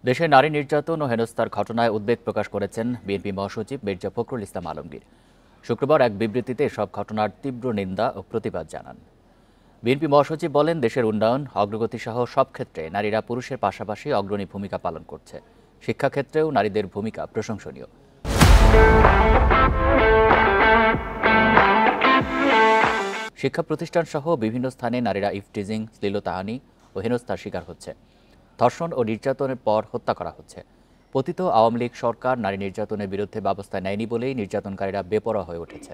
দেশে নারী নির্যাতন ও হেনস্থার ঘটনায় উদ্বেগ প্রকাশ করেছেন বিএনপি মহাসচিব মির্জা ফখরুল ইসলাম আলমগীর। শুক্রবার এক বিবৃতিতে সব ঘটনার তীব্র নিন্দা ও প্রতিবাদ জানান। বিএনপি মহাসচিব বলেন, দেশের উন্নয়ন, অগ্রগতি সহ সব ক্ষেত্রে নারীরা পুরুষের পাশাপাশি অগ্রণী ভূমিকা পালন করছে। শিক্ষাক্ষেত্রেও নারীদের ভূমিকা প্রশংসনীয়। শিক্ষা প্রতিষ্ঠান সহ বিভিন্ন স্থানে নারীরা ইফটিজিং, শ্লীলতাহানি ও হেনস্থার শিকার হচ্ছে। ধর্ষণ ও নির্যাতনের পর হত্যা করা হচ্ছে। পতিত আওয়ামী লীগ সরকার নারী নির্যাতনের বিরুদ্ধে ব্যবস্থা নেয়নি বলেই নির্যাতনকারীরা বেপরোয়া হয়ে উঠেছে।